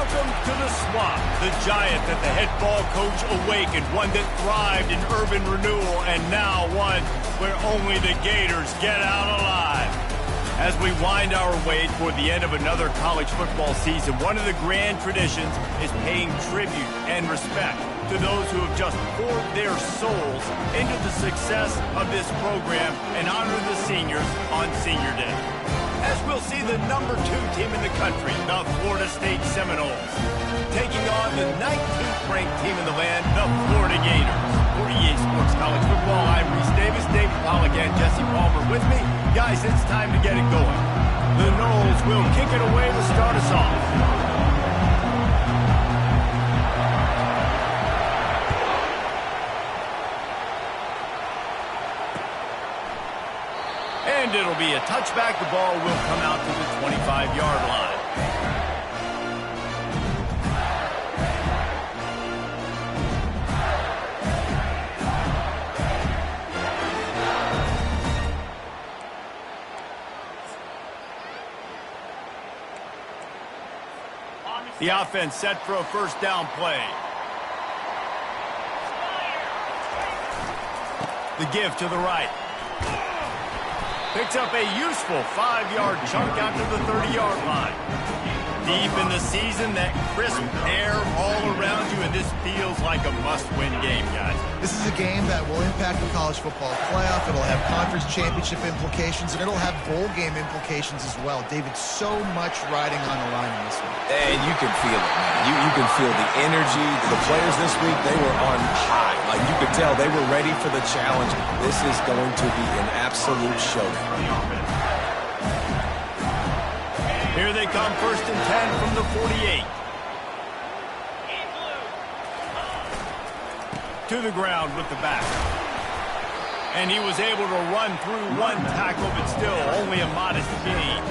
Welcome to the Swamp, the giant that the head ball coach awakened, one that thrived in urban renewal, and now one where only the Gators get out alive. As we wind our way toward the end of another college football season, one of the grand traditions is paying tribute and respect to those who have just poured their souls into the success of this program and honor the seniors on Senior Day. As we'll see the #2 team in the country, the Florida State Seminoles, taking on the 19th ranked team in the land, the Florida Gators. For EA Sports College Football, I'm Reese Davis, David Pollack, and Jesse Palmer with me. Guys, it's time to get it going. The Noles will kick it away to start us off. And it'll be a touchback. The ball will come out to the 25-yard line. The offense set for a first down play. The give to the right. Picks up a useful 5-yard chunk out to the 30-yard line. Deep in the season, that crisp air all around you, and this feels like a must-win game, guys. This is a game that will impact the college football playoff. It'll have conference championship implications, and it'll have bowl game implications as well. David, so much riding on the line in this one. And you can feel it, man. You can feel the energy. The players this week, they were on high. Like, you could tell they were ready for the challenge. This is going to be an absolute showdown. Here they come, 1st and 10 from the 48. To the ground with the back. And he was able to run through one tackle, but still only a modest gain.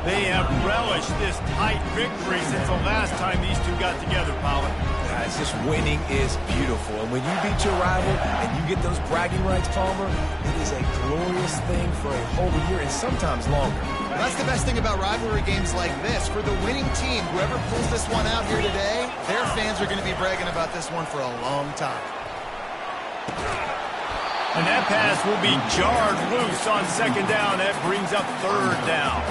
They have relished this tight victory since the last time these two got together, Pollard. Guys, just winning is beautiful. And when you beat your rival and you get those bragging rights, Palmer, it is a glorious thing for a whole year and sometimes longer. Well, that's the best thing about rivalry games like this. For the winning team, whoever pulls this one out here today, their fans are going to be bragging about this one for a long time. And that pass will be jarred loose on 2nd down. That brings up 3rd down.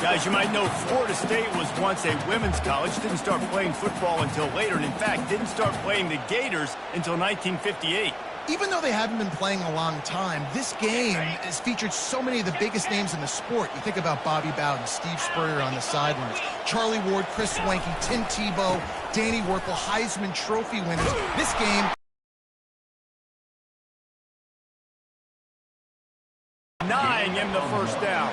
Guys, you might know Florida State was once a women's college, didn't start playing football until later, and in fact, didn't start playing the Gators until 1958. Even though they haven't been playing a long time, this game has featured so many of the biggest names in the sport. You think about Bobby Bowden, Steve Spurrier on the sidelines, Charlie Ward, Chris Swanky, Tim Tebow, Danny Werfel, Heisman Trophy winners. This game... 9 in the 1st down.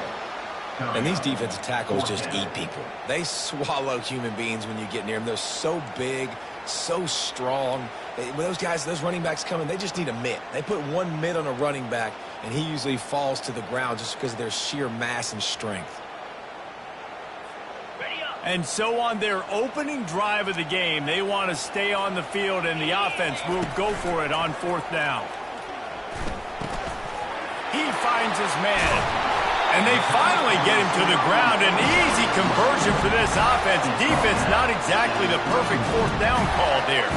And these defensive tackles just eat people. They swallow human beings when you get near them. They're so big, so strong. When those guys, those running backs come in, they just need a mitt. They put one mitt on a running back, and he usually falls to the ground just because of their sheer mass and strength. And so on their opening drive of the game, they want to stay on the field, and the offense will go for it on 4th down. He finds his man. And they finally get him to the ground. An easy conversion for this offense. Defense not exactly the perfect 4th down call there.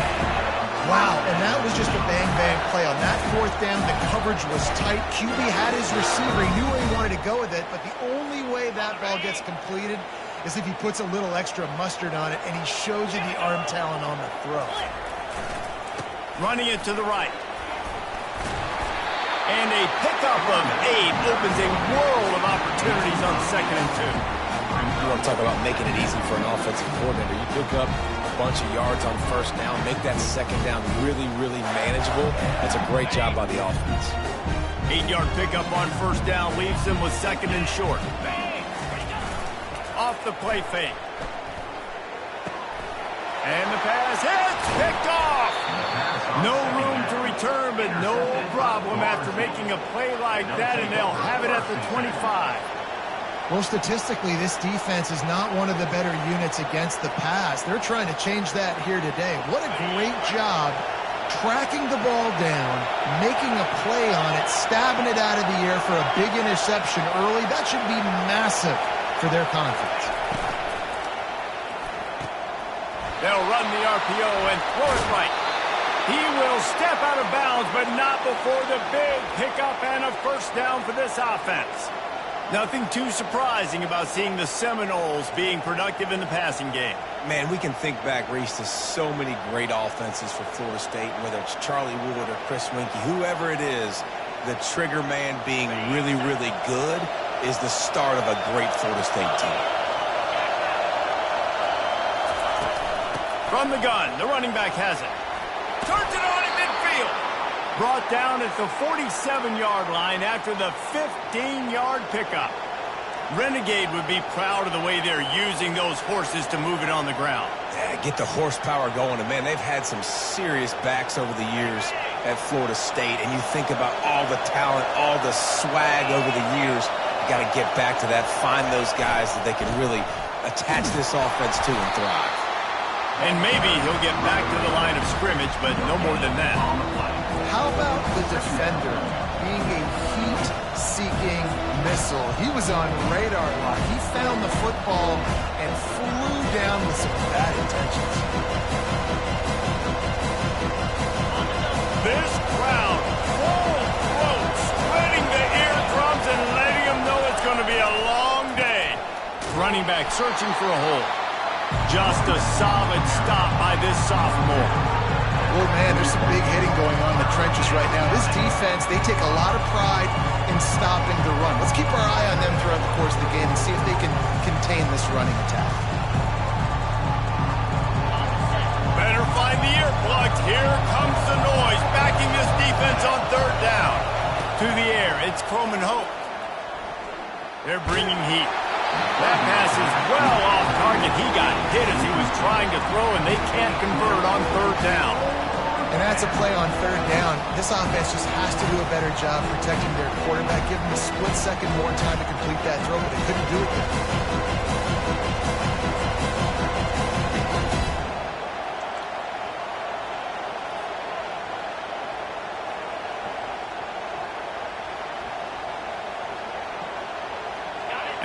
Wow, and that was just a bang-bang play. On that 4th down, the coverage was tight. QB had his receiver. He knew where he wanted to go with it, but the only way that ball gets completed is if he puts a little extra mustard on it, and he shows you the arm talent on the throw. Running it to the right. And a pickup of 8 opens a world of opportunities on 2nd and 2. You want to talk about making it easy for an offensive coordinator. You pick up a bunch of yards on 1st down, make that 2nd down really, really manageable. That's a great job by the offense. 8-yard pickup on 1st down leaves them with 2nd and short. Off the play fake. And the pass hits, picked off. No room to return, but no problem after making a play like that, and they'll have it at the 25. Well, statistically, this defense is not one of the better units against the pass. They're trying to change that here today. What a great job tracking the ball down, making a play on it, stabbing it out of the air for a big interception early. That should be massive for their confidence. They'll run the RPO and throw it right. He will step out of bounds, but not before the big pickup and a first down for this offense. Nothing too surprising about seeing the Seminoles being productive in the passing game. Man, we can think back, Reese, to so many great offenses for Florida State, whether it's Charlie Wood or Chris Winkie, whoever it is, the trigger man being really, really good is the start of a great Florida State team. From the gun, the running back has it. Turns it on in midfield. Brought down at the 47-yard line after the 15-yard pickup. Renegade would be proud of the way they're using those horses to move it on the ground. Yeah, get the horsepower going. And, man, they've had some serious backs over the years at Florida State. And you think about all the talent, all the swag over the years. You got to get back to that, find those guys that they can really attach this offense to and thrive. And maybe he'll get back to the line of scrimmage, but no more than that. How about the defender being a heat-seeking missile? He was on radar lock. He found the football and flew down with some bad intentions. This crowd, full throat, spreading the eardrums and letting them know it's going to be a long day. Running back searching for a hole. Just a solid stop by this sophomore. Oh, man, there's some big hitting going on in the trenches right now. This defense, they take a lot of pride in stopping the run. Let's keep our eye on them throughout the course of the game and see if they can contain this running attack. Better find the earplugs. Here comes the noise, backing this defense on third down. To the air, it's Croman Hope. They're bringing heat. That pass is well off target. He got hit as he was trying to throw, and they can't convert on third down. And that's a play on third down. This offense just has to do a better job protecting their quarterback. Give them a split second more time to complete that throw, but they couldn't do it yet.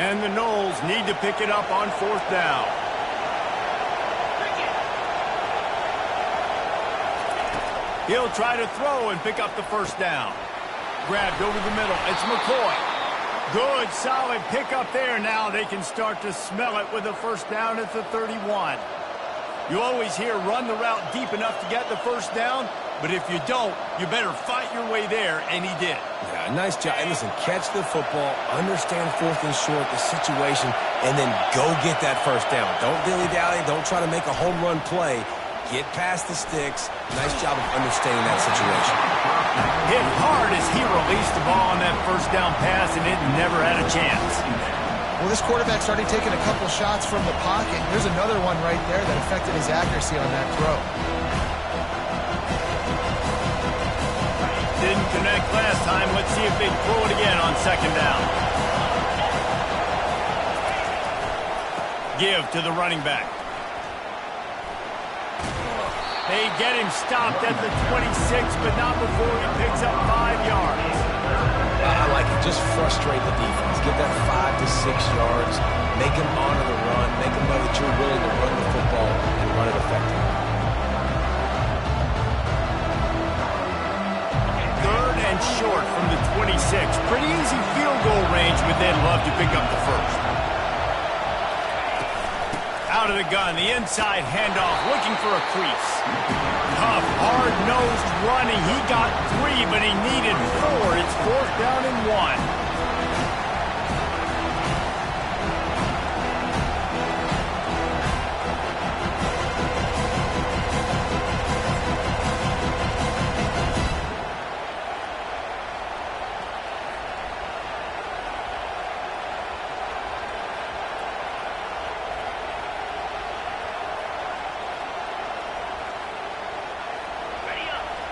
And the Noles need to pick it up on fourth down. He'll try to throw and pick up the first down. Grabbed over the middle. It's McCoy. Good, solid pickup there. Now they can start to smell it with a first down at the 31. You always hear run the route deep enough to get the first down, but if you don't, you better fight your way there, and he did. Yeah, nice job. And listen, catch the football, understand fourth and short, the situation, and then go get that first down. Don't dilly-dally. Don't try to make a home run play. Get past the sticks. Nice job of understanding that situation. Hit hard as he released the ball on that first down pass, and it never had a chance. Well, this quarterback started taking a couple shots from the pocket. There's another one right there that affected his accuracy on that throw. Didn't connect last time. Let's see if they throw it again on second down. Give to the running back. They get him stopped at the 26, but not before he picks up 5 yards. I like it. Just frustrate the defense. Give that 5 to 6 yards. Make them honor the run. Make them know that you're willing to run the football and run it effectively. Third and short from the 26. Pretty easy field goal range, but they'd love to pick up the first. Out of the gun, the inside handoff, looking for a crease. Tough, hard-nosed running. He got 3, but he needed 4. It's fourth down and 1.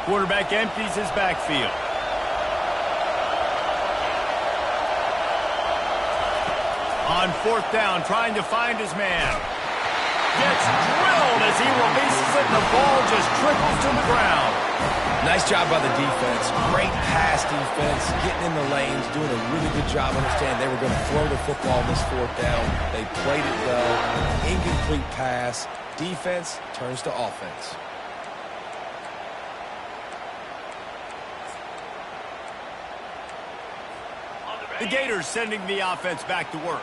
Quarterback empties his backfield. On fourth down, trying to find his man. Gets drilled as he releases it, and the ball just trickles to the ground. Nice job by the defense. Great pass defense, getting in the lanes, doing a really good job understanding they were going to throw the football on this fourth down. They played it well. Incomplete pass. Defense turns to offense. The Gators sending the offense back to work.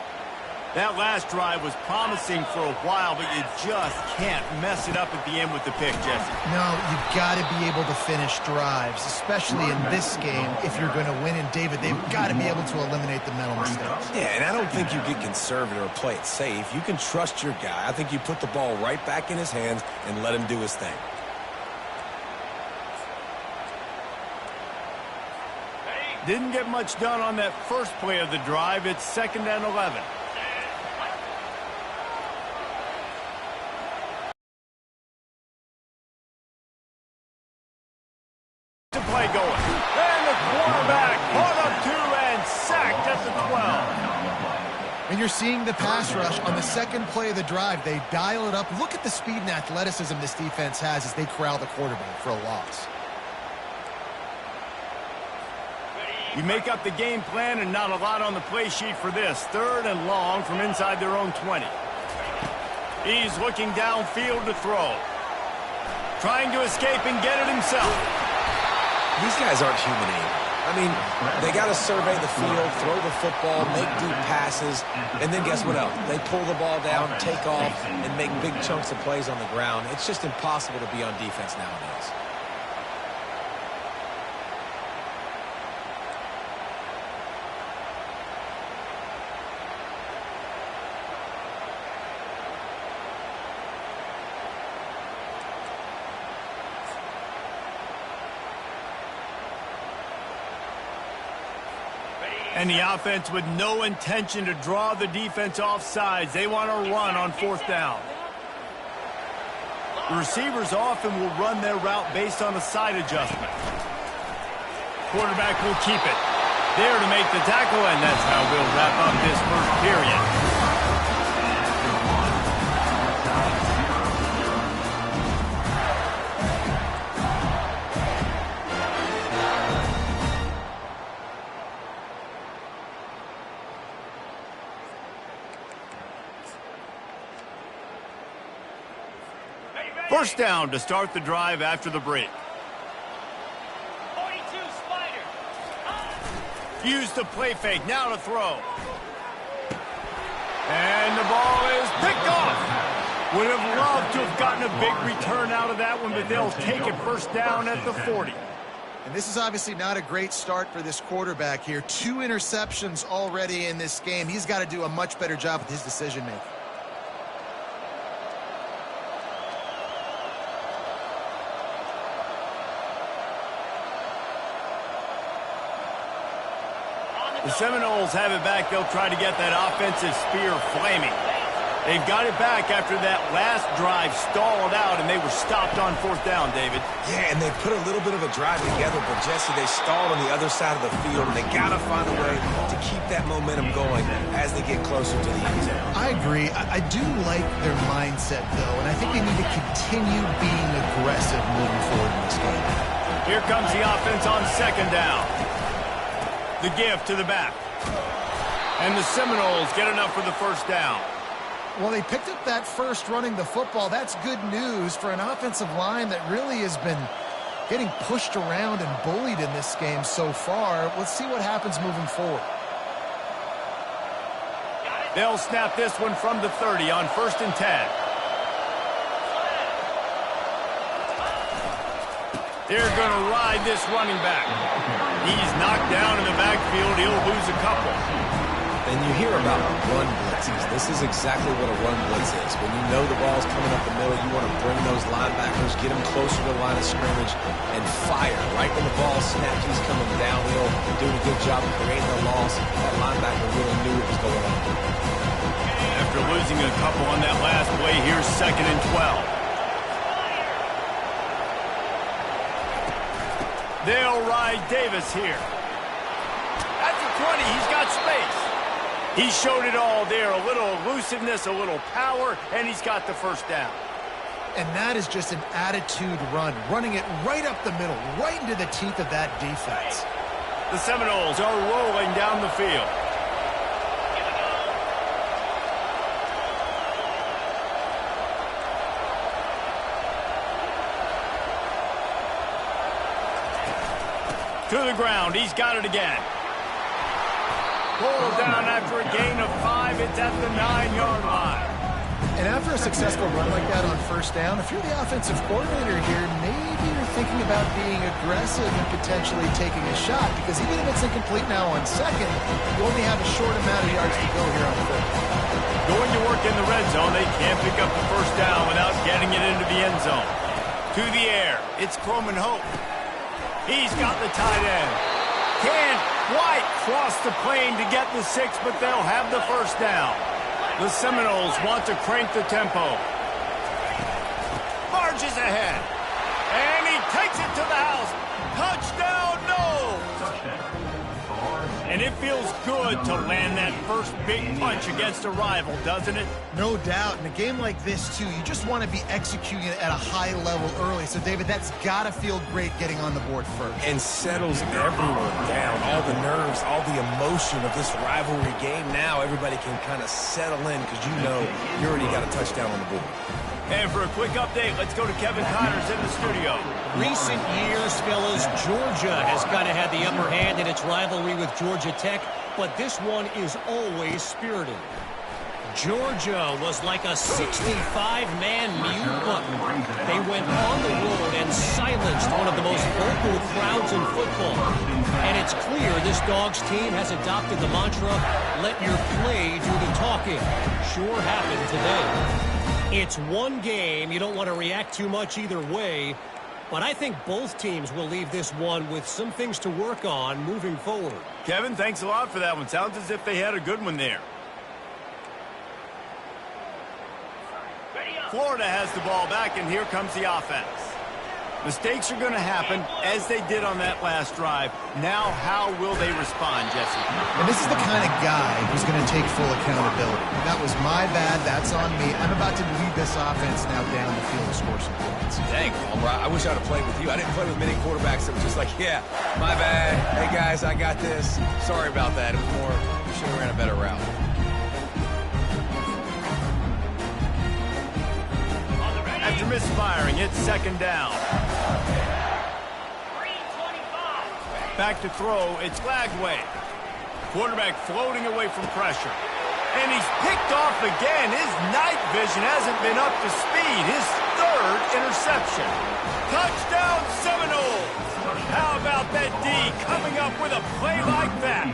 That last drive was promising for a while, but you just can't mess it up at the end with the pick, Jesse. No, you've got to be able to finish drives, especially in this game if you're going to win. And, David, they've got to be able to eliminate the mental mistakes. Yeah, and I don't think you get conservative or play it safe. You can trust your guy. I think you put the ball right back in his hands and let him do his thing. Didn't get much done on that first play of the drive. It's 2nd and 11. To play going. And the quarterback caught up to and sacked at the 12. And you're seeing the pass rush on the second play of the drive. They dial it up. Look at the speed and athleticism this defense has as they corral the quarterback for a loss. You make up the game plan and not a lot on the play sheet for this. 3rd and long from inside their own 20. He's looking downfield to throw. Trying to escape and get it himself. These guys aren't human either. I mean, they got to survey the field, throw the football, make deep passes, and then guess what else? They pull the ball down, take off, and make big chunks of plays on the ground. It's just impossible to be on defense nowadays. And the offense with no intention to draw the defense off sides. They want to run on 4th down. The receivers often will run their route based on a side adjustment. Quarterback will keep it. There to make the tackle, and that's how we'll wrap up this first period. First down to start the drive after the break. 42 Spider. Use the play fake. Now to throw. And the ball is picked off. Would have loved to have gotten a big return out of that one, but they'll take it first down at the 40. And this is obviously not a great start for this quarterback here. 2 interceptions already in this game. He's got to do a much better job with his decision-making. The Seminoles have it back. They'll try to get that offensive spear flaming. They've got it back after that last drive stalled out, and they were stopped on 4th down, David. Yeah, and they put a little bit of a drive together, but, Jesse, they stalled on the other side of the field, and they got to find a way to keep that momentum going as they get closer to the end zone. I agree. I do like their mindset, though, and I think they need to continue being aggressive moving forward in this game. Here comes the offense on 2nd down. The give to the back. And the Seminoles get enough for the first down. Well, they picked up that first running the football. That's good news for an offensive line that really has been getting pushed around and bullied in this game so far. Let's see what happens moving forward. They'll snap this one from the 30 on 1st and 10. They're going to ride this running back. He's knocked down in the backfield. He'll lose a couple. And you hear about run blitzes. This is exactly what a run blitz is. When you know the ball's coming up the middle, you want to bring those linebackers, get them closer to the line of scrimmage, and fire. Right when the ball snaps, he's coming downhill, doing a good job of creating the loss. That linebacker really knew what was going on. After losing a couple on that last play, here's 2nd and 12. They'll ride Davis here. At the 20, he's got space. He showed it all there. A little elusiveness, a little power, and he's got the first down. And that is just an attitude run, running it right up the middle, right into the teeth of that defense. The Seminoles are rolling down the field. To the ground. He's got it again. Pulled down after a gain of 5. It's at the 9-yard line. And after a successful run like that on first down, if you're the offensive coordinator here, maybe you're thinking about being aggressive and potentially taking a shot, because even if it's incomplete now on second, you only have a short amount of yards to go here on third. Going to work in the red zone. They can't pick up the first down without getting it into the end zone. To the air. It's Croman Hope. He's got the tight end. Can't quite cross the plane to get the 6, but they'll have the first down. The Seminoles want to crank the tempo. Marches ahead. And he takes it to the house. Touchdown, no! And it feels good to land that first big punch against a rival, doesn't it? No doubt. In a game like this, too, you just want to be executing it at a high level early. So, David, that's got to feel great getting on the board first. And settles everyone down. All the nerves, all the emotion of this rivalry game. Now everybody can kind of settle in because you know you already got a touchdown on the board. And for a quick update, let's go to Kevin Connors in the studio. Recent years, fellas, Georgia has kind of had the upper hand in its rivalry with Georgia Tech, but this one is always spirited. Georgia was like a 65-man mute button. They went on the road and silenced one of the most vocal crowds in football. And it's clear this Dogs team has adopted the mantra, let your play do the talking. Sure happened today. It's one game. You don't want to react too much either way. But I think both teams will leave this one with some things to work on moving forward. Kevin, thanks a lot for that one. Sounds as if they had a good one there. Florida has the ball back, and here comes the offense. Mistakes are going to happen, as they did on that last drive. Now, how will they respond, Jesse? And this is the kind of guy who's going to take full accountability. That was my bad. That's on me. I'm about to lead this offense now down the field to score some points. Dang, Palmer, I wish I'd have played with you. I didn't play with many quarterbacks that were just like, yeah, my bad. Hey, guys, I got this. Sorry about that. It was more, we should have ran a better route. After misfiring, it's second down. Back to throw, it's Lagway. Quarterback floating away from pressure. And he's picked off again. His night vision hasn't been up to speed. His third interception. Touchdown, Seminoles! How about that D coming up with a play like that?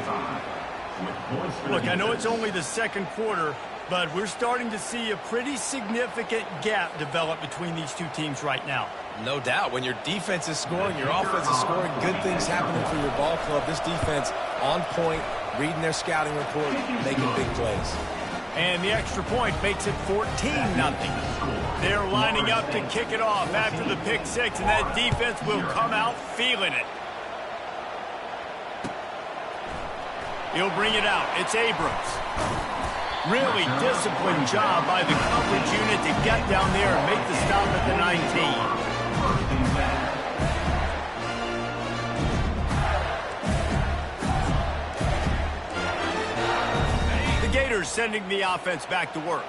Look, I know it's only the second quarter, but we're starting to see a pretty significant gap develop between these two teams right now. No doubt. When your defense is scoring, your offense is scoring, good things happening for your ball club. This defense on point, reading their scouting report, making big plays. And the extra point makes it 14-0. They're lining up to kick it off after the pick six, and that defense will come out feeling it. He'll bring it out. It's Abrams. Really disciplined job by the coverage unit to get down there and make the stop at the 19. The Gators sending the offense back to work.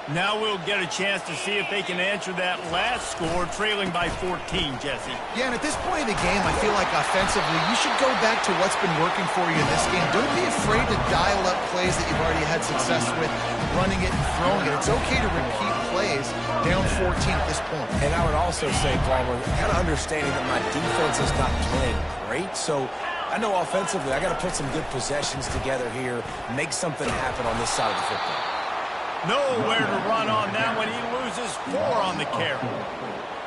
Now we'll get a chance to see if they can answer that last score, trailing by 14, Jesse. Yeah, and at this point in the game, I feel like offensively, you should go back to what's been working for you in this game. Don't be afraid to dial up plays that you've already had success with, running it and throwing it. It's okay to repeat plays down 14 at this point. And I would also say, Palmer, kind of understanding that my defense is not playing great, so I know offensively I got to put some good possessions together here, make something happen on this side of the football. Nowhere to run on that one. He loses 4 on the carry.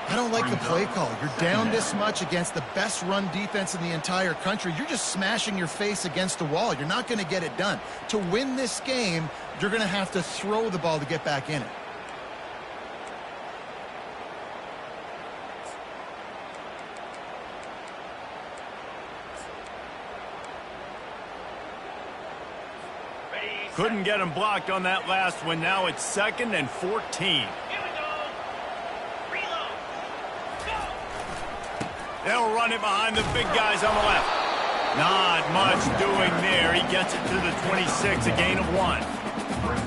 I don't like the play call. You're down this much against the best run defense in the entire country. You're just smashing your face against the wall. You're not going to get it done. To win this game, you're going to have to throw the ball to get back in it. Couldn't get him blocked on that last one. Now it's 2nd and 14. Here we go. Reload. Go. They'll run it behind the big guys on the left. Not much doing there. He gets it to the 26, a gain of 1.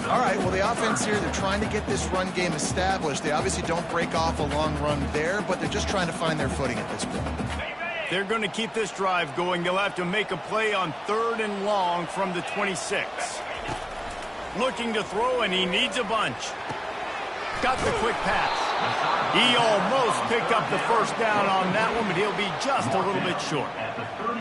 All right, well, the offense here, they're trying to get this run game established. They obviously don't break off a long run there, but they're just trying to find their footing at this point. They're going to keep this drive going. They'll have to make a play on 3rd and long from the 26. Looking to throw, and he needs a bunch. Got the quick pass. He almost picked up the first down on that one, but he'll be just a little bit short.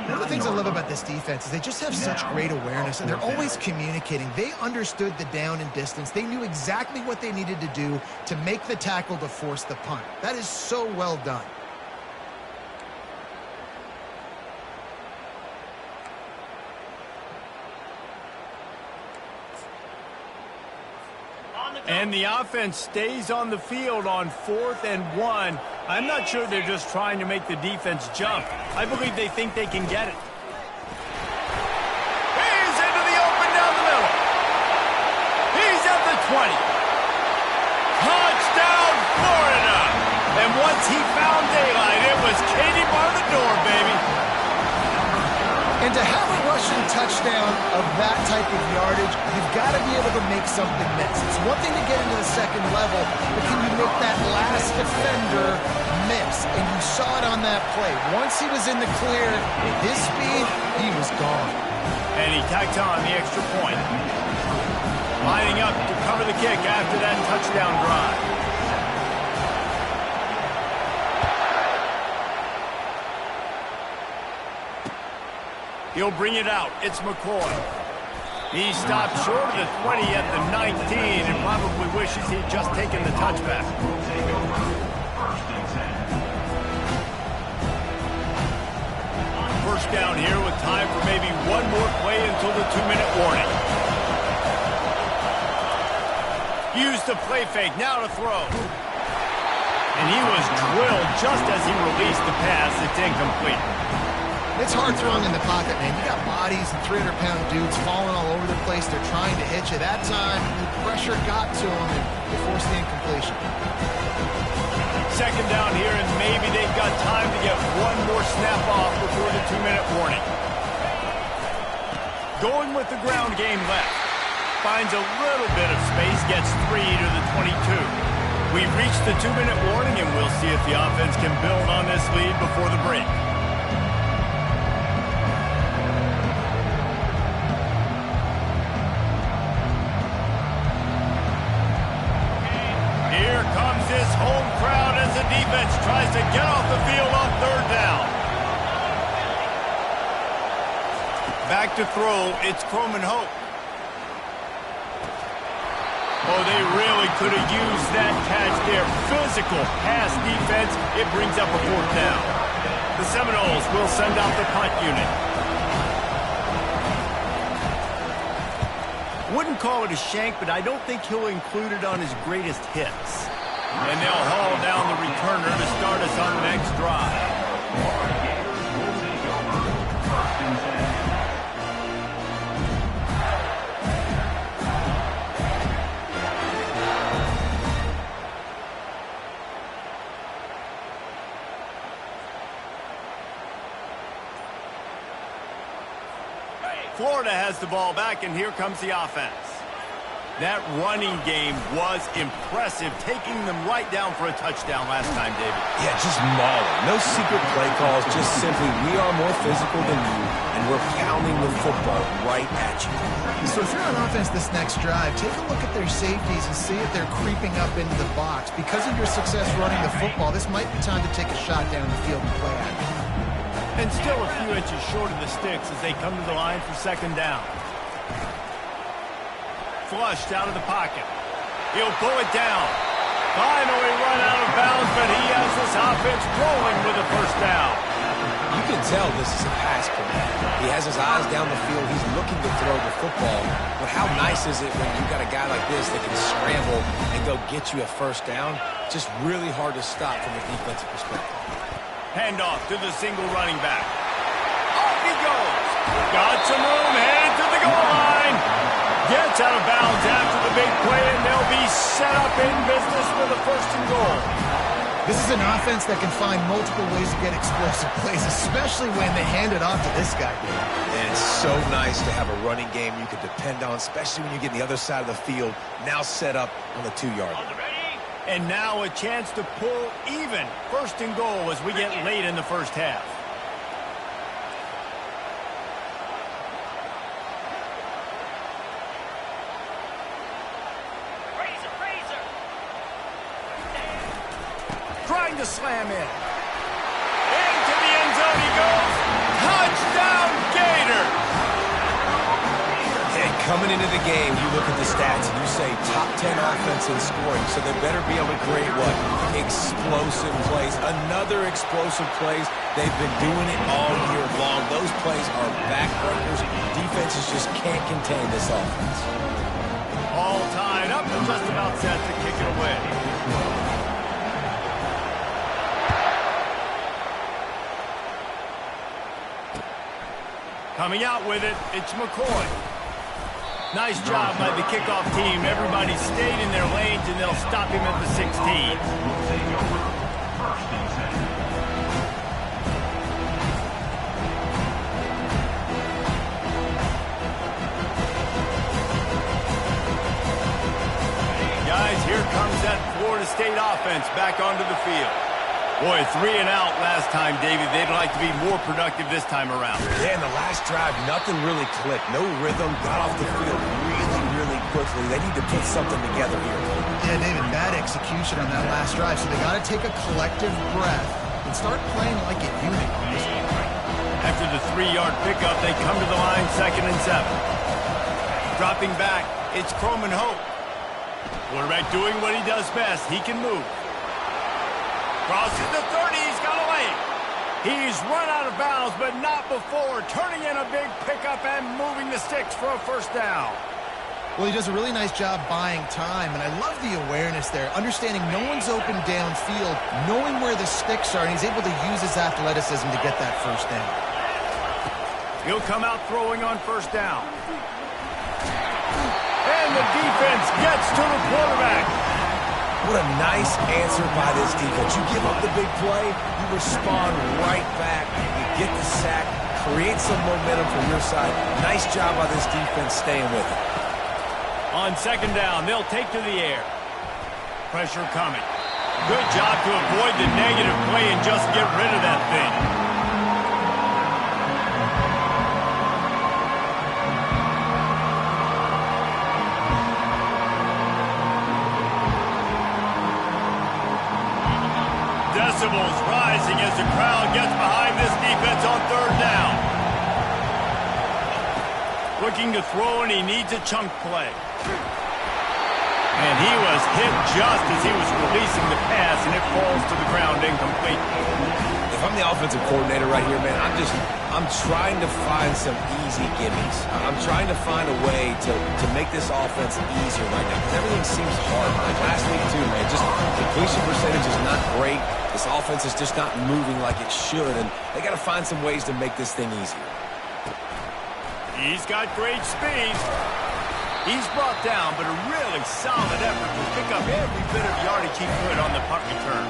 One of the things I love about this defense is they just have such great awareness, and they're always communicating. They understood the down and distance. They knew exactly what they needed to do to make the tackle to force the punt. That is so well done. And the offense stays on the field on 4th and 1. I'm not sure they're just trying to make the defense jump. I believe they think they can get it. He's into the open down the middle. He's at the 20. Touchdown, Florida. And once he found daylight, it was Katie bar the door, baby. And to have a rushing touchdown of that type of yardage, you've got to be able to make something miss. It's one thing to get into the second level, but can you make that last defender miss? And you saw it on that play. Once he was in the clear, with his speed, he was gone. And he tacked on the extra point. Lining up to cover the kick after that touchdown drive. He'll bring it out. It's McCoy. He stopped short of the 20 at the 19 and probably wishes he'd just taken the touchback. First down here with time for maybe one more play until the 2-minute warning. Used the play fake, now to throw. And he was drilled just as he released the pass. It's incomplete. It's hard throwing in the pocket, man. You got bodies and 300-pound dudes falling all over the place. They're trying to hit you. That time, the pressure got to them, and they forced the incompletion. Second down here, and maybe they've got time to get one more snap off before the 2-minute warning. Going with the ground game left. Finds a little bit of space, gets 3 to the 22. We've reached the 2-minute warning, and we'll see if the offense can build on this lead before the break. This home crowd as the defense tries to get off the field on 3rd down. Back to throw, it's Croman Hope. Oh, they really could have used that catch there. Physical pass defense, it brings up a 4th down. The Seminoles will send out the punt unit. Wouldn't call it a shank, but I don't think he'll include it on his greatest hits. And they'll haul down the returner to start us on the next drive. Florida has the ball back, and here comes the offense. That running game was impressive, taking them right down for a touchdown last time, David. Yeah, just mauling. No secret play calls, just simply we are more physical than you, and we're pounding the football right at you. So if you're on offense this next drive, take a look at their safeties and see if they're creeping up into the box. Because of your success running the football, this might be time to take a shot down the field and play at it. And still a few inches short of the sticks as they come to the line for 2nd down. Flushed out of the pocket. He'll pull it down. Finally run out of bounds, but he has this offense rolling with a 1st down. You can tell this is a pass play. He has his eyes down the field. He's looking to throw the football. But how nice is it when you got a guy like this that can scramble and go get you a 1st down? Just really hard to stop from a defensive perspective. Handoff to the single running back. Off he goes. Got some room, headed to the goal line. Gets out of bounds after the big play, and they'll be set up in business for the 1st and goal. This is an offense that can find multiple ways to get explosive plays, especially when they hand it off to this guy. And it's so nice to have a running game you can depend on, especially when you get on the other side of the field, now set up on the 2-yard line. And now a chance to pull even 1st and goal as we get late in the 1st half. to slam in. Into the end zone he goes. Touchdown, Gator! Hey, coming into the game, you look at the stats and you say top 10 offense in scoring, so they better be able to create what? Explosive plays. Another explosive plays. They've been doing it all year long. Those plays are backbreakers. Defenses just can't contain this offense. All tied up and just about set to kick it away. Coming out with it, it's McCoy. Nice job by the kickoff team. Everybody stayed in their lanes, and they'll stop him at the 16. Guys, here comes that Florida State offense back onto the field. Boy, 3 and out last time, David. They'd like to be more productive this time around. Yeah, in the last drive, nothing really clicked. No rhythm. Got off the field really quickly. They need to put something together here. Yeah, David, bad execution on that last drive, so they got to take a collective breath and start playing like a unit on this one. After the 3-yard pickup, they come to the line 2nd and 7. Dropping back, it's Croman Hope. Quarterback doing what he does best. He can move. Crosses the 30, he's got a lane. He's run out of bounds, but not before turning in a big pickup and moving the sticks for a first down. Well, he does a really nice job buying time, and I love the awareness there, understanding no one's open downfield, knowing where the sticks are, and he's able to use his athleticism to get that first down. He'll come out throwing on first down. And the defense gets to the quarterback. What a nice answer by this defense. You give up the big play, you respond right back, you get the sack, create some momentum from your side. Nice job by this defense staying with it. On 2nd down, they'll take to the air. Pressure coming. Good job to avoid the negative play and just get rid of that thing. Decibels rising as the crowd gets behind this defense on 3rd down. Looking to throw, and he needs a chunk play. And he was hit just as he was releasing the pass, and it falls to the ground incomplete. If I'm the offensive coordinator right here, man, I'm trying to find some easy gimmies. I'm trying to find a way to make this offense easier right now, because everything seems hard. Like last week, too, man, just completion percentage is not great. This offense is just not moving like it should, and they got to find some ways to make this thing easier. He's got great speed. He's brought down, but a really solid effort to pick up every bit of yardage he could on the punt return.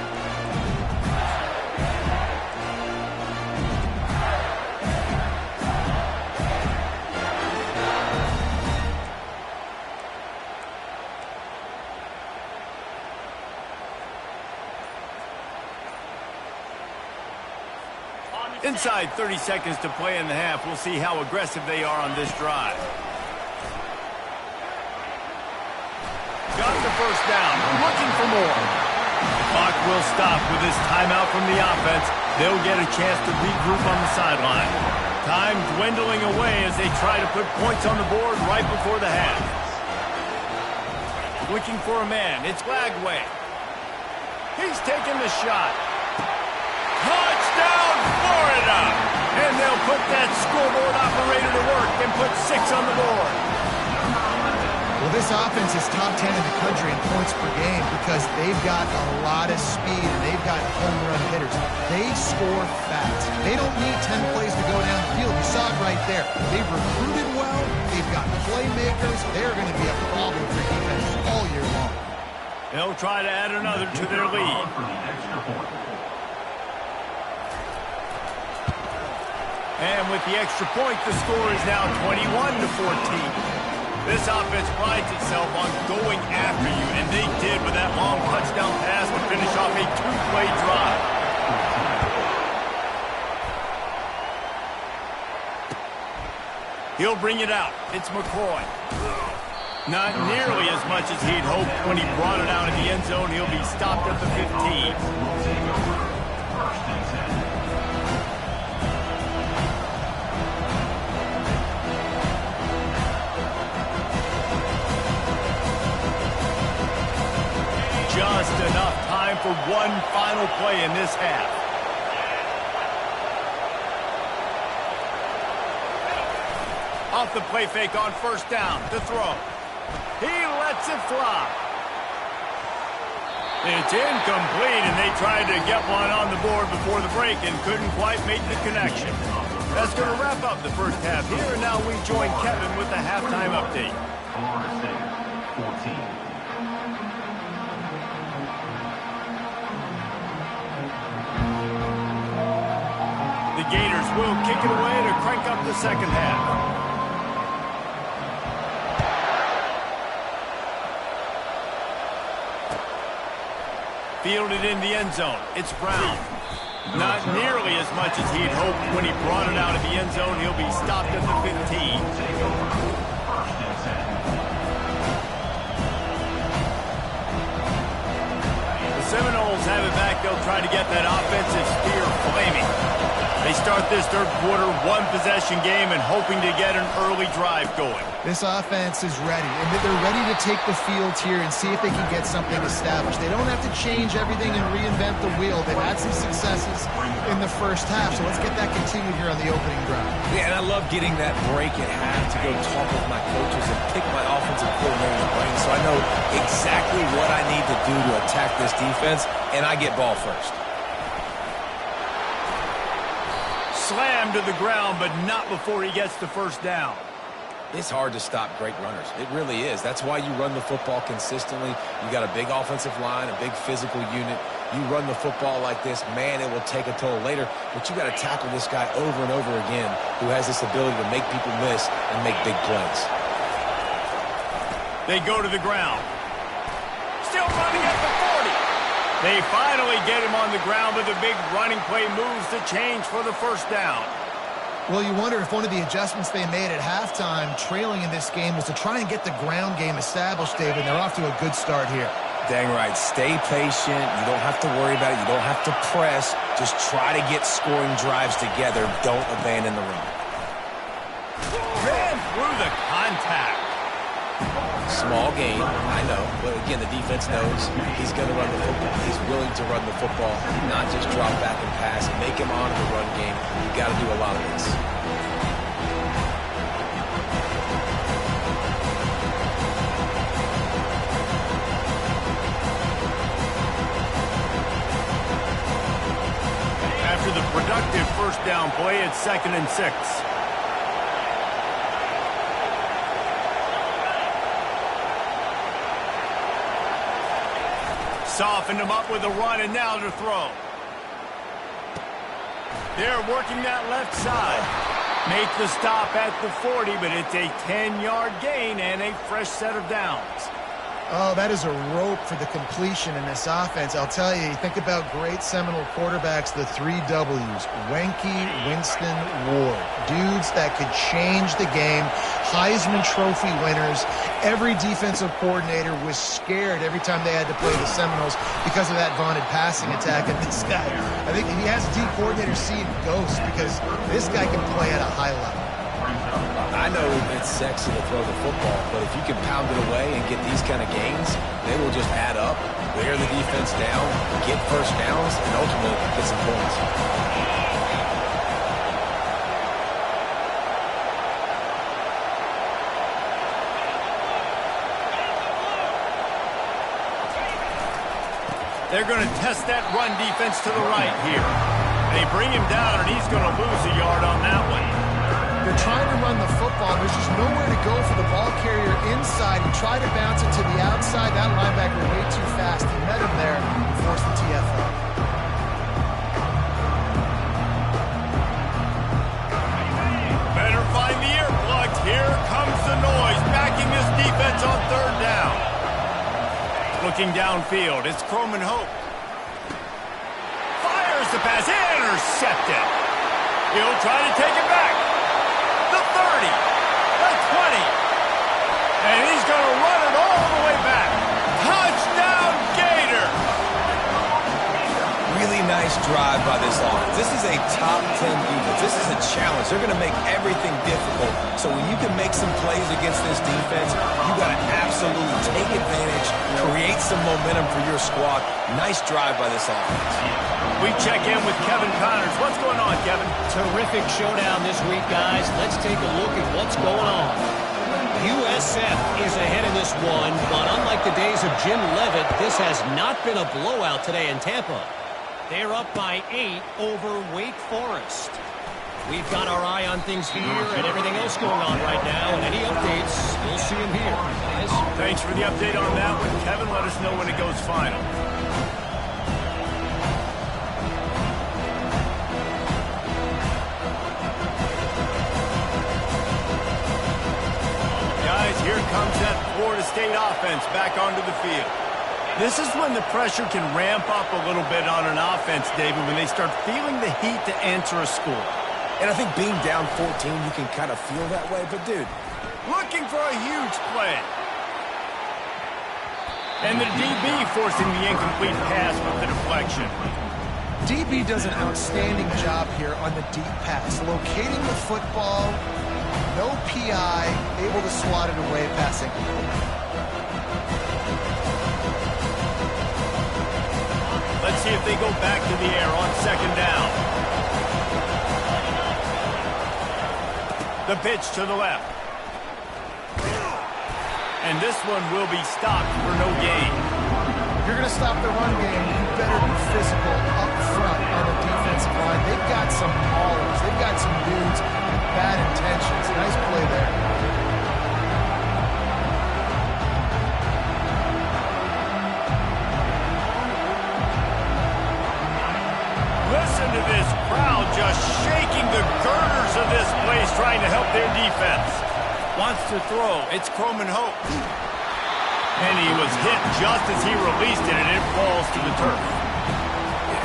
Inside 30 seconds to play in the half. We'll see how aggressive they are on this drive. Got the first down. Looking for more. The clock will stop with this timeout from the offense. They'll get a chance to regroup on the sideline. Time dwindling away as they try to put points on the board right before the half. Looking for a man. It's Lagway. He's taking the shot. Touchdown, Florida! And they'll put that scoreboard operator to work and put 6 on the board. Well, this offense is top 10 in the country in points per game because they've got a lot of speed and they've got home run hitters. They score fast. They don't need 10 plays to go down the field. You saw it right there. They've recruited well. They've got playmakers. They're going to be a problem for defenses all year long. They'll try to add another to their lead. And with the extra point, the score is now 21-14. This offense prides itself on going after you, and they did with that long touchdown pass to finish off a 2-play drive. He'll bring it out. It's McCoy. Not nearly as much as he'd hoped when he brought it out of the end zone. He'll be stopped at the 15. Just enough time for one final play in this half. Off the play fake on first down to throw. He lets it fly. It's incomplete, and they tried to get one on the board before the break and couldn't quite make the connection. That's going to wrap up the first half here, and now we join Kevin with the halftime update. Florida State, 14. The Gators will kick it away to crank up the second half. Fielded in the end zone. It's Brown. Not nearly as much as he'd hoped when he brought it out of the end zone. He'll be stopped at the 15. The Seminoles have it back. They'll try to get that offensive spear flaming. They start this third quarter one-possession game and hoping to get an early drive going. This offense is ready, and they're ready to take the field here and see if they can get something established. They don't have to change everything and reinvent the wheel. They've had some successes in the first half, so let's get that continued here on the opening drive. Yeah, and I love getting that break at half to go talk with my coaches and pick my offensive coordinator's brain so I know exactly what I need to do to attack this defense, and I get ball first. Slammed to the ground, but not before he gets the first down. It's hard to stop great runners. It really is. That's why you run the football consistently. You got a big offensive line, a big physical unit. You run the football like this, man, it will take a toll later. But you got to tackle this guy over and over again who has this ability to make people miss and make big plays. They go to the ground. Still running at the 40. They finally get him on the ground, but the big running play moves the change for the first down. Well, you wonder if one of the adjustments they made at halftime, trailing in this game, was to try and get the ground game established, David. They're off to a good start here. Dang right. Stay patient. You don't have to worry about it. You don't have to press. Just try to get scoring drives together. Don't abandon the run. Ran through the contact. Small gain, I know. But again, the defense knows he's going to run the football. He's willing to run the football, not just drop back and pass and make him honor the run game. You've got to do a lot of this. After the productive first down play, it's 2nd and 6. Softened him up with a run, and now to throw. They're working that left side. Make the stop at the 40, but it's a 10-yard gain and a fresh set of downs. Oh, that is a rope for the completion in this offense. I'll tell you, think about great Seminole quarterbacks, the 3 W's. Wenke, Winston, Ward. Dudes that could change the game. Heisman Trophy winners. Every defensive coordinator was scared every time they had to play the Seminoles because of that vaunted passing attack. And this guy, I think he has D coordinators seeing ghosts because this guy can play at a high level. I know it's sexy to throw the football, but if you can pound it away and get these kind of gains, they will just add up, wear the defense down, get first downs, and ultimately get some points. They're going to test that run defense to the right here. They bring him down, and he's going to lose a yard on that one. They're trying to run the football. There's just nowhere to go for the ball carrier inside. He tried to bounce it to the outside. That linebacker way too fast. He met him there and forced the TFL. Better find the earplugs. Here comes the noise, backing this defense on third down. Looking downfield, it's Croman Hope. Fires the pass, intercepted. He'll try to take it back. The 30, the 20, and he's going to drive by this offense. This is a top 10 defense. This is a challenge. They're going to make everything difficult. So when you can make some plays against this defense, you got to absolutely take advantage, create some momentum for your squad. Nice drive by this offense. We check in with Kevin Connors. What's going on, Kevin? Terrific showdown this week, guys. Let's take a look at what's going on. USF is ahead in this one, but unlike the days of Jim Leavitt, this has not been a blowout today in Tampa. They're up by 8 over Wake Forest. We've got our eye on things here and everything else going on right now, and any updates, we'll see them here. Guys. Thanks for the update on that one, Kevin. Let us know when it goes final. Guys, here comes that Florida State offense back onto the field. This is when the pressure can ramp up a little bit on an offense, David, when they start feeling the heat to answer a score. And I think being down 14, you can kind of feel that way. But, dude, looking for a huge play. And the DB forcing the incomplete pass with the deflection. DB does an outstanding job here on the deep pass, locating the football, no PI, able to swat it away passing. Let's see if they go back to the air on second down. The pitch to the left. And this one will be stopped for no gain. If you're going to stop the run game, you better be physical up front on the defensive line. They've got some maulers. They've got some dudes with bad intentions. Nice play there. Listen to this crowd just shaking the girders of this place, trying to help their defense. Wants to throw. It's Croman Hope. And he was hit just as he released it, and it falls to the turf.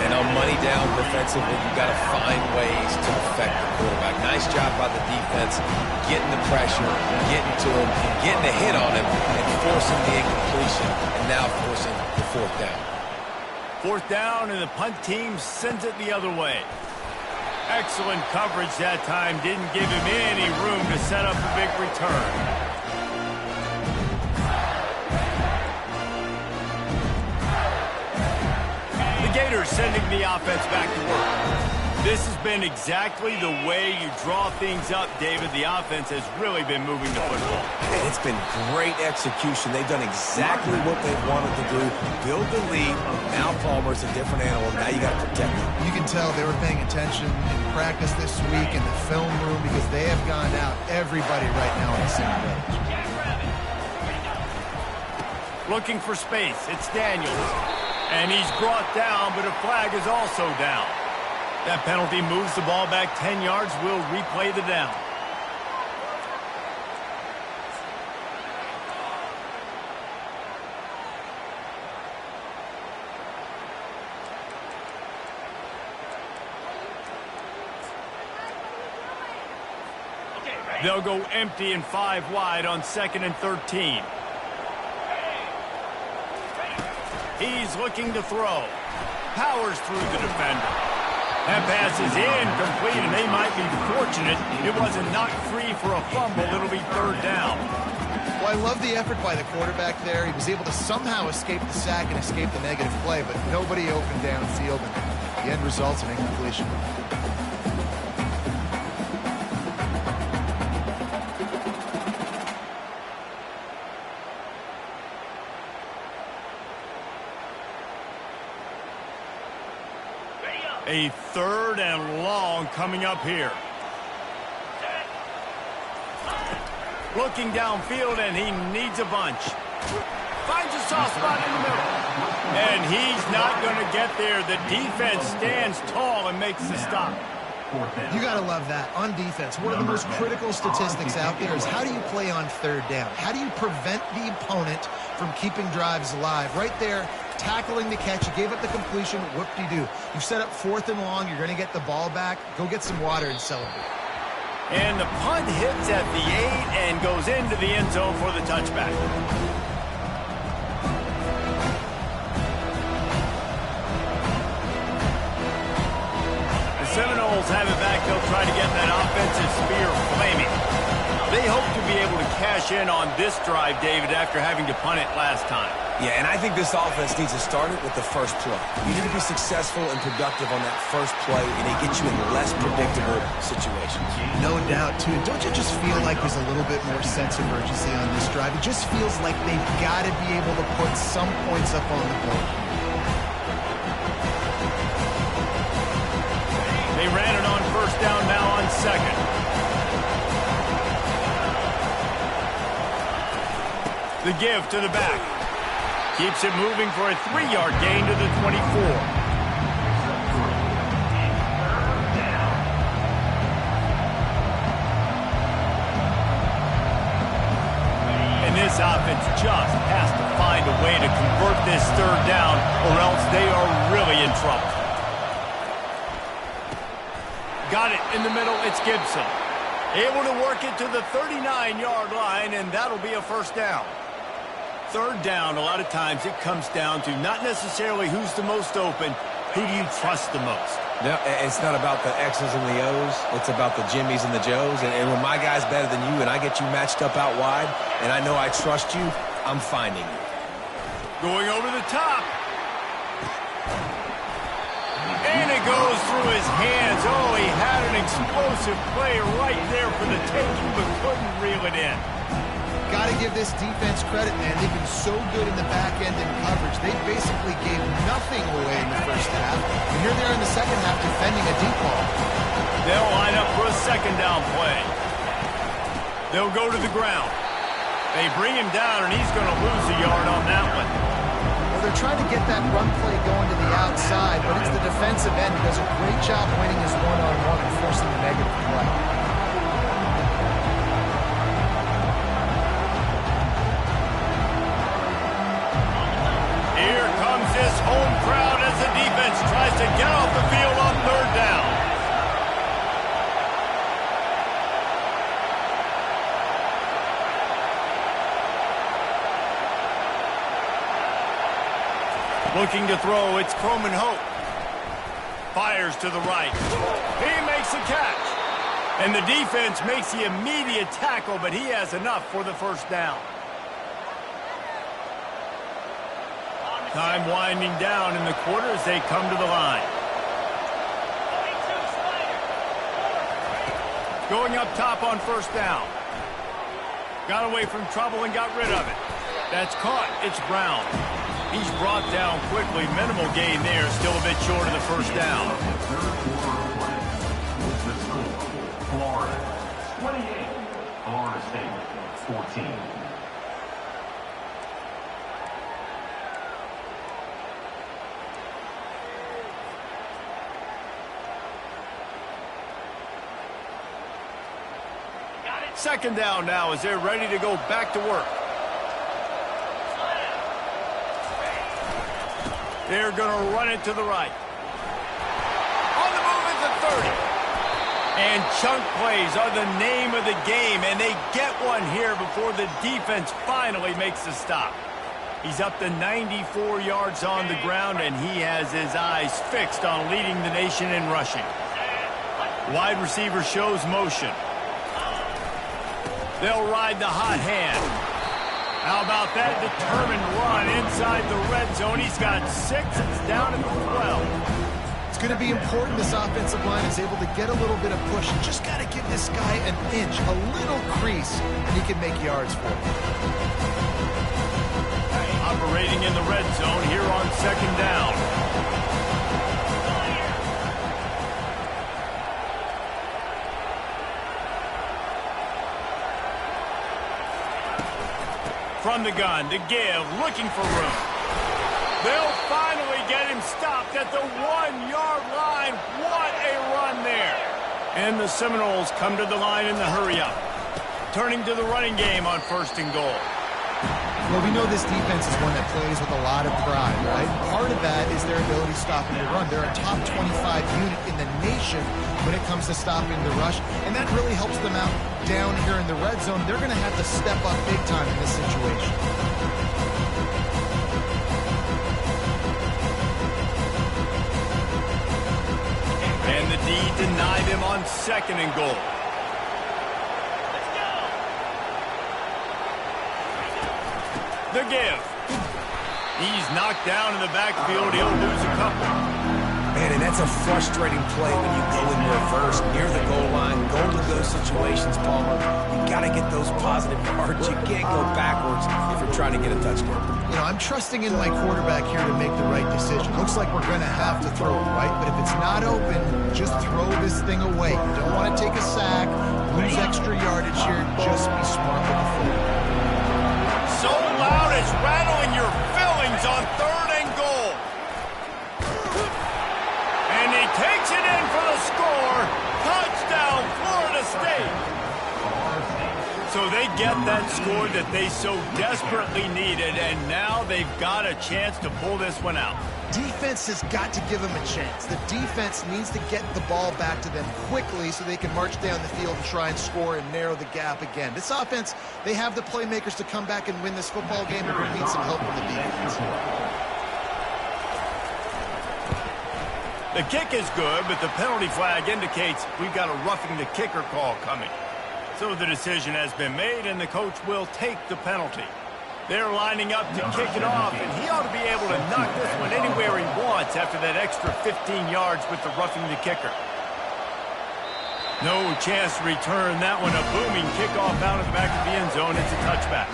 and on money down defensively, you got to find ways to affect the quarterback. Nice job by the defense, getting the pressure, getting to him, getting a hit on him, and forcing the incompletion, and now forcing the fourth down. Fourth down, and the punt team sends it the other way. Excellent coverage that time. Didn't give him any room to set up a big return. The Gators sending the offense back to work. This has been exactly the way you draw things up, David. The offense has really been moving the football. And it's been great execution. They've done exactly what they wanted to do. Build the lead. Now Palmer's a different animal. Now you got to protect him. You can tell they were paying attention in practice this week in the film room because they have gone out, everybody right now on the same page. Looking for space. It's Daniels. And he's brought down, but a flag is also down. That penalty moves the ball back 10 yards. We'll replay the down. They'll go empty and 5 wide on 2nd and 13. He's looking to throw. Powers through the defender. That pass is incomplete, and they might be fortunate it wasn't knocked free for a fumble. It'll be 3rd down. Well, I love the effort by the quarterback there. He was able to somehow escape the sack and escape the negative play, but nobody open downfield, and the end results in incompletion. A 3rd and long coming up here. Looking downfield, and he needs a bunch. Finds a soft spot in the middle. And he's not going to get there. The defense stands tall and makes the stop. You got to love that. On defense, one of the most critical statistics out there is how do you play on 3rd down? How do you prevent the opponent from keeping drives alive? Right there, tackling the catch. You gave up the completion. Whoop-de-doo. You've set up 4th and long. You're going to get the ball back. Go get some water and celebrate. And the punt hits at the 8 and goes into the end zone for the touchback. they'll try to get that offensive spear flaming. They hope to be able to cash in on this drive, David, after having to punt it last time. Yeah, and I think this offense needs to start it with the first play. You need to be successful and productive on that first play, and it gets you in less predictable situations. No doubt, too. Don't you just feel like there's a little bit more sense of urgency on this drive? It just feels like they've got to be able to put some points up on the board. They ran it on first down, now on second. The give to the back. Keeps it moving for a 3-yard gain to the 24. And this offense just has to find a way to convert this third down, or else they are really in trouble. Got it in the middle. It's Gibson. Able to work it to the 39-yard line, and that'll be a first down. Third down, a lot of times it comes down to not necessarily who's the most open, who do you trust the most? No, it's not about the X's and the O's. It's about the Jimmys and the Joes. And when my guy's better than you and I get you matched up out wide, and I know I trust you, I'm finding you. Going over the top. And it goes through his hands. Oh, he had an explosive play right there for the taking, but couldn't reel it in. Got to give this defense credit, man. They've been so good in the back end in coverage. They basically gave nothing away in the first half. And here they are in the second half defending a deep ball. They'll line up for a second down play. They'll go to the ground. They bring him down, and he's going to lose a yard on that one. Well, they're trying to get that run play going to the outside, but it's the defensive end who does a great job winning his one-on-one and forcing the negative play. Here comes this home crowd as the defense tries to get off the field on third down. Looking to throw, it's Croman Hope. Fires to the right. He makes a catch. And the defense makes the immediate tackle, but he has enough for the first down. Time winding down in the quarter as they come to the line. Going up top on first down. Got away from trouble and got rid of it. That's caught. It's Brown. He's brought down quickly. Minimal gain there. Still a bit short of the first down. Florida 28, Florida State 14. Second down now as they're ready to go back to work. They're going to run it to the right. On the move at the 30. And chunk plays are the name of the game, and they get one here before the defense finally makes the stop. He's up to 94 yards on the ground, and he has his eyes fixed on leading the nation in rushing. Wide receiver shows motion. They'll ride the hot hand. How about that determined run inside the red zone? He's got 6. It's down at 12. It's going to be important this offensive line is able to get a little bit of push. Just got to give this guy an inch, a little crease, and he can make yards for it. Operating in the red zone here on second down. From the gun to give, looking for room. They'll finally get him stopped at the 1-yard line. What a run there. And the Seminoles come to the line in the hurry-up. Turning to the running game on first and goal. Well, we know this defense is one that plays with a lot of pride, right? Part of that is their ability stopping the run. They're a top 25 unit in the nation when it comes to stopping the rush, and that really helps them out down here in the red zone. They're going to have to step up big time in this situation. And the D denied him on 2nd and goal. Let's go. The give. He's knocked down in the backfield. He'll lose a couple. Man, and that's a frustrating play when you go in reverse near the goal line. Go to those situations, Palmer. You got to get those positive yards. You can't go backwards if you're trying to get a touchdown. You know, I'm trusting in my quarterback here to make the right decision. Looks like we're going to have to throw it, right? But if it's not open, just throw this thing away. You don't want to take a sack, lose extra yardage here. Just be smart with the football. So loud it's rattling your fillings on 3rd and goal. And he takes it in for the score. Touchdown, Florida State. So they get that score that they so desperately needed, and now they've got a chance to pull this one out. Defense has got to give them a chance. The defense needs to get the ball back to them quickly so they can march down the field and try and score and narrow the gap again. This offense, they have the playmakers to come back and win this football game, and we need some help from the defense. The kick is good, but the penalty flag indicates we've got a roughing the kicker call coming. So the decision has been made, and the coach will take the penalty. They're lining up to kick it off, and he ought to be able to knock this one anywhere he wants after that extra 15 yards with the roughing the kicker. No chance to return that one. A booming kickoff out of the back of the end zone. It's a touchback.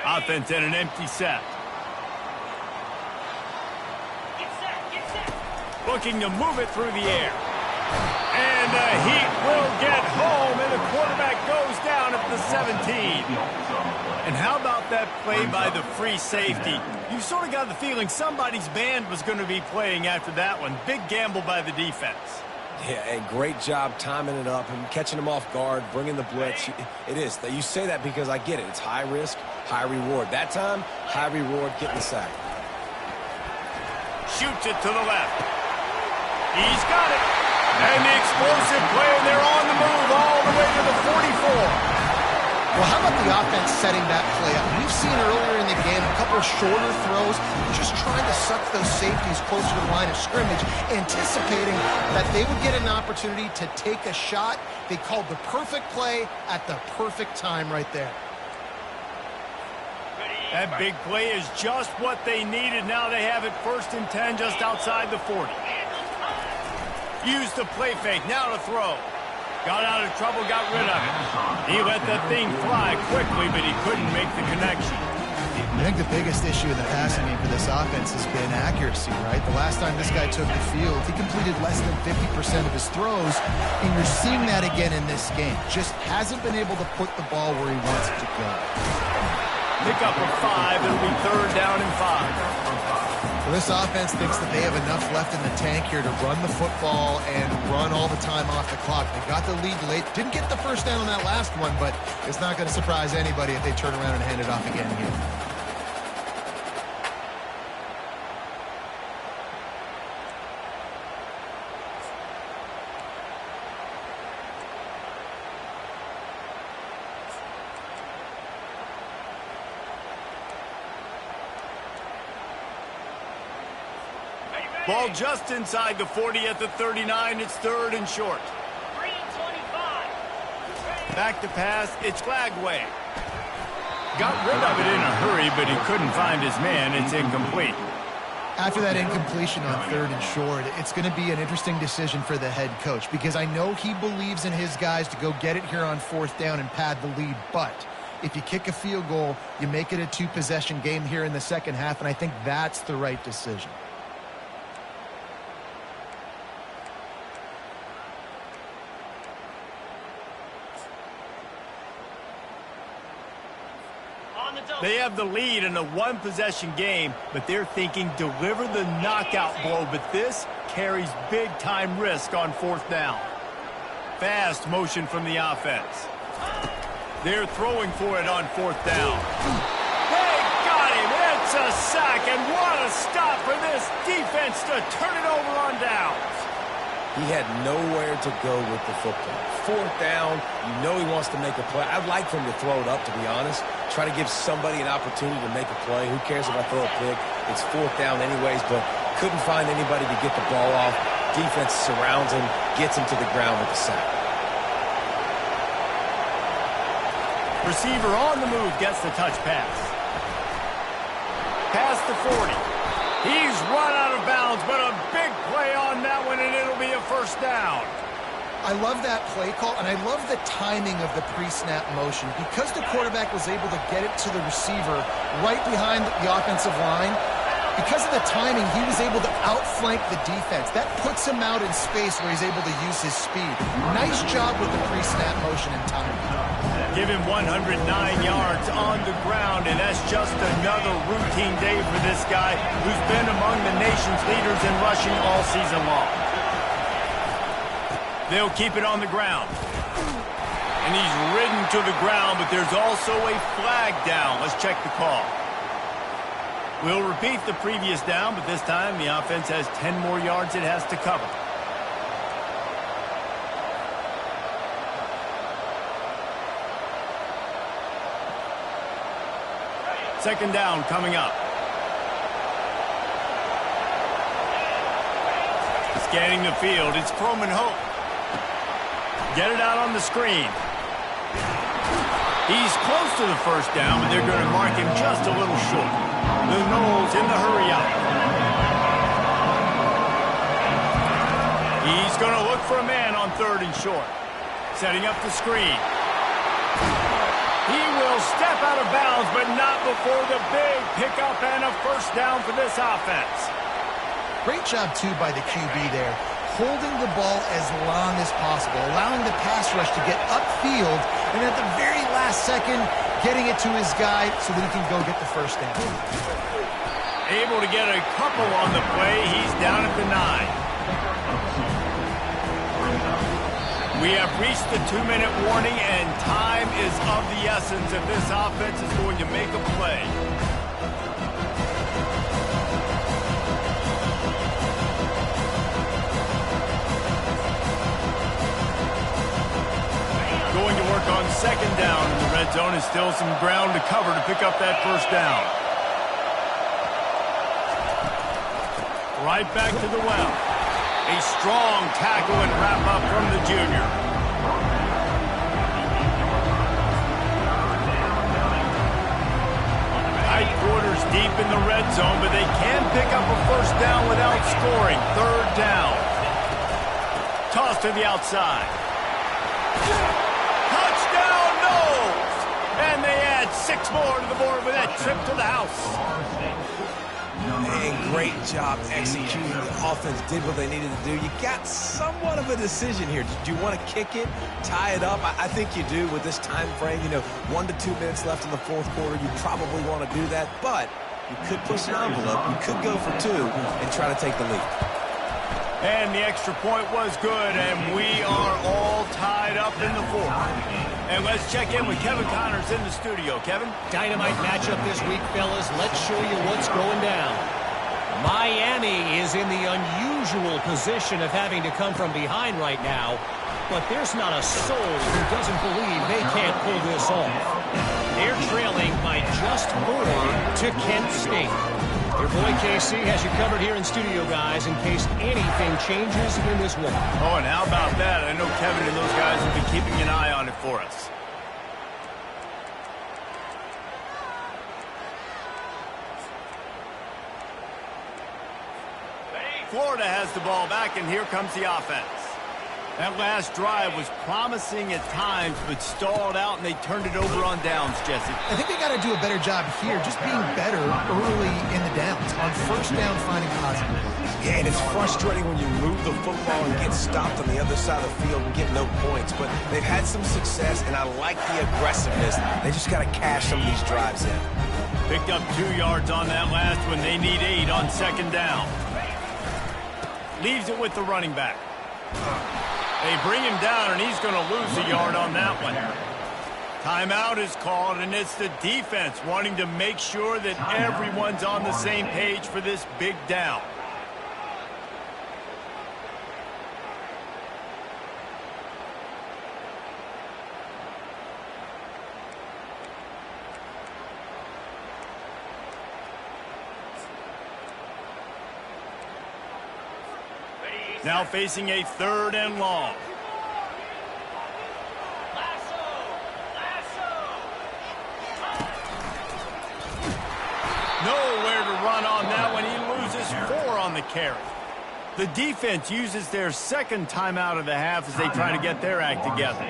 Offense and an empty set. Get set. Get set. Looking to move it through the air. And the Heat will get home, and the quarterback goes down at the 17. And how about that play by the free safety? You sort of got the feeling somebody's band was going to be playing after that one. Big gamble by the defense. Yeah, a great job timing it up and catching them off guard, bringing the blitz. It is. You say that because I get it. It's high risk, high reward. That time, high reward, getting the sack. Shoots it to the left. He's got it. And the explosive play, and they're on the move all the way to the 44. Well, how about the offense setting that play up? We've seen earlier in the game a couple of shorter throws, just trying to suck those safeties closer to the line of scrimmage, anticipating that they would get an opportunity to take a shot. They called the perfect play at the perfect time right there. That big play is just what they needed. Now they have it 1st and 10 just outside the 40. Used the play fake, now to throw. Got out of trouble, got rid of it. He let that thing fly quickly, but he couldn't make the connection. I think the biggest issue in the passing game for this offense has been accuracy, right? The last time this guy took the field, he completed less than 50% of his throws, and you're seeing that again in this game. Just hasn't been able to put the ball where he wants it to go. Pick up a 5, it'll be 3rd down and 5. Well, this offense thinks that they have enough left in the tank here to run the football and run all the time off the clock. They got the lead late. Didn't get the first down on that last one, but it's not going to surprise anybody if they turn around and hand it off again here. Ball just inside the 40 at the 39. It's 3rd and short. 3:25. Back to pass. It's Flagway. Got rid of it in a hurry, but he couldn't find his man. It's incomplete. After that incompletion on 3rd and short, it's going to be an interesting decision for the head coach because I know he believes in his guys to go get it here on 4th down and pad the lead, but if you kick a field goal, you make it a 2-possession game here in the second half, and I think that's the right decision. They have the lead in a 1-possession game, but they're thinking deliver the knockout blow, but this carries big-time risk on 4th down. Fast motion from the offense. They're throwing for it on 4th down. They got him. It's a sack, and what a stop for this defense to turn it over on downs. He had nowhere to go with the football. Fourth down, you know he wants to make a play. I'd like for him to throw it up, to be honest. Try to give somebody an opportunity to make a play. Who cares if I throw a pick? It's fourth down anyways, but couldn't find anybody to get the ball off. Defense surrounds him, gets him to the ground with the sack. Receiver on the move gets the touch pass. Past the 40. He's run out of bounds, but a big play on that one, and it'll be a first down. I love that play call, and I love the timing of the pre-snap motion. Because the quarterback was able to get it to the receiver right behind the offensive line, because of the timing, he was able to outflank the defense. That puts him out in space where he's able to use his speed. Nice job with the pre-snap motion and timing. Give him 109 yards on the ground, and that's just another routine day for this guy who's been among the nation's leaders in rushing all season long. They'll keep it on the ground. And he's ridden to the ground, but there's also a flag down. Let's check the call. We'll repeat the previous down, but this time the offense has 10 more yards it has to cover. Second down coming up. Scanning the field, it's Froman Hope. Get it out on the screen. He's close to the first down, but they're going to mark him just a little short. The Knowles in the hurry up. He's going to look for a man on third and short. Setting up the screen. He will step out of bounds, but not before the big pickup and a first down for this offense. Great job, too, by the QB there. Holding the ball as long as possible, allowing the pass rush to get upfield, and at the very last second, getting it to his guy so that he can go get the first down. Able to get a couple on the play. He's down at the 9. We have reached the 2-minute warning, and time is of the essence if this offense is going to make a play. Going to work on second down in the red zone, and still some ground to cover to pick up that first down. Right back to the well. A strong tackle and wrap-up from the junior. Tight quarters deep in the red zone, but they can pick up a first down without scoring. Third down. Toss to the outside. Touchdown, Knowles! And they add 6 more to the board with that trip to the house. And great job executing. The offense did what they needed to do. You got somewhat of a decision here. Do you want to kick it, tie it up? I think you do with this time frame. 1 to 2 minutes left in the fourth quarter. You probably want to do that, but you could push an envelope. You could go for 2 and try to take the lead. And the extra point was good, and we are all tied up in the fourth. And let's check in with Kevin Connors in the studio. Kevin? Dynamite matchup this week, fellas. Let's show you what's going down. Miami is in the unusual position of having to come from behind right now, but there's not a soul who doesn't believe they can't pull this off. They're trailing by just 4 to Kent State. Your boy KC has you covered here in studio, guys, in case anything changes in this one. Oh, and how about that? I know Kevin and those guys have been keeping an eye on it for us. Florida has the ball back, and here comes the offense. That last drive was promising at times, but stalled out, and they turned it over on downs, Jesse. I think they got to do a better job here, just being better early in the downs. On first down, finding positive. Yeah, and it's frustrating when you move the football and get stopped on the other side of the field and get no points. But they've had some success, and I like the aggressiveness. They just got to cash some of these drives in. Picked up 2 yards on that last one. They need 8 on second down. Leaves it with the running back. They bring him down, and he's going to lose a yard on that one. Timeout is called, and it's the defense wanting to make sure that everyone's on the same page for this big down. Now facing a 3rd and long. Nowhere to run on that one. He loses 4 on the carry. The defense uses their 2nd timeout of the half as they try to get their act together.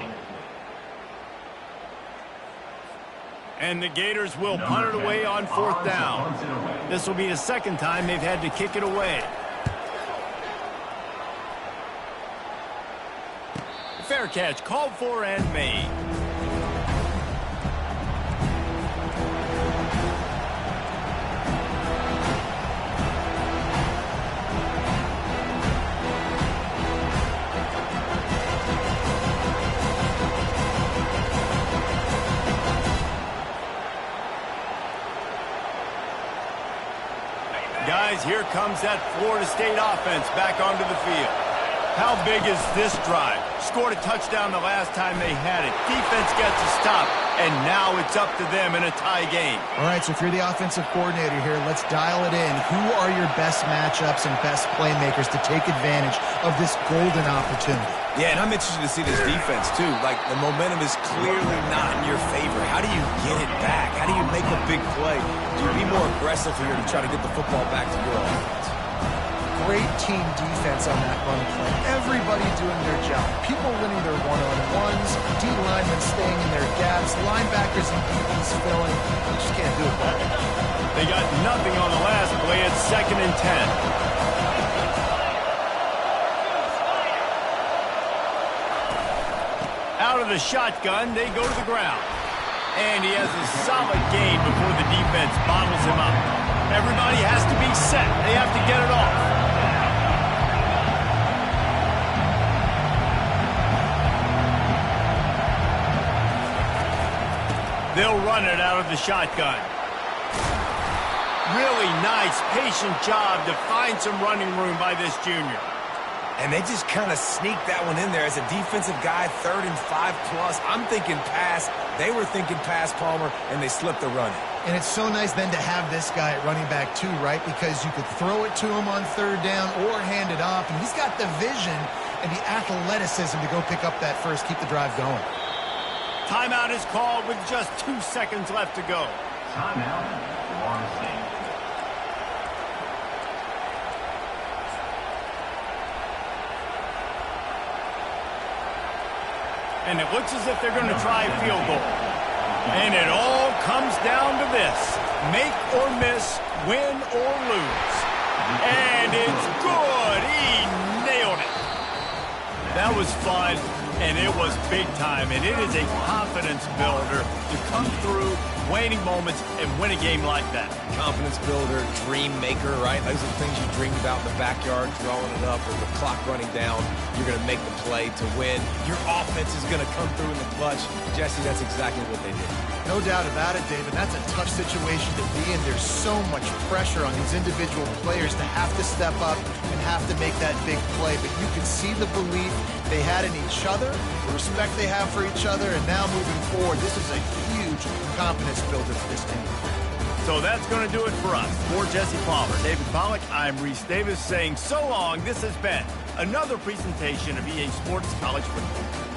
And the Gators will punt it away on 4th down. This will be the 2nd time they've had to kick it away. Fair catch called for and made. Guys, here comes that Florida State offense back onto the field. How big is this drive? Scored a touchdown the last time they had it. Defense gets a stop, and now it's up to them in a tie game. All right, so if you're the offensive coordinator here, let's dial it in. Who are your best matchups and best playmakers to take advantage of this golden opportunity? Yeah, and I'm interested to see this defense, too. Like, the momentum is clearly not in your favor. How do you get it back? How do you make a big play? Do you be more aggressive here to try to get the football back to your offense? Great team defense on that run play. Everybody doing their job. People winning their one-on-ones, D linemen staying in their gaps, linebackers and DBs filling. You just can't do it that. They got nothing on the last play. It's 2nd and 10. Out of the shotgun, they go to the ground. And he has a solid gain before the defense bottles him up. Everybody has to be set. They have to get it off. They'll run it out of the shotgun. Really nice, patient job to find some running room by this junior. And they just kind of sneaked that one in there as a defensive guy, 3rd and 5+. I'm thinking pass. They were thinking pass, Palmer, and they slipped the run. And it's so nice then to have this guy at running back too, right? Because you could throw it to him on 3rd down or hand it off. And he's got the vision and the athleticism to go pick up that first, keep the drive going. Timeout is called with just 2 seconds left to go. Timeout, Florida State. And it looks as if they're going to try a field goal. And it all comes down to this. Make or miss, win or lose. And it's good. He nailed it. That was fun, and it was big time. And it is a confidence builder to come through waning moments and win a game like that. Confidence builder, dream maker, right? Those are the things you dream about in the backyard, throwing it up with the clock running down. You're going to make the play to win. Your offense is going to come through in the clutch. Jesse, that's exactly what they did. No doubt about it, David. That's a tough situation to be in. There's so much pressure on these individual players to have to step up and have to make that big play. But you can see the belief they had in each other, the respect they have for each other, and now moving forward, this is a huge confidence builder for this team. So that's going to do it for us. For Jesse Palmer, David Pollack, I'm Reese Davis saying so long. This has been another presentation of EA Sports College Football.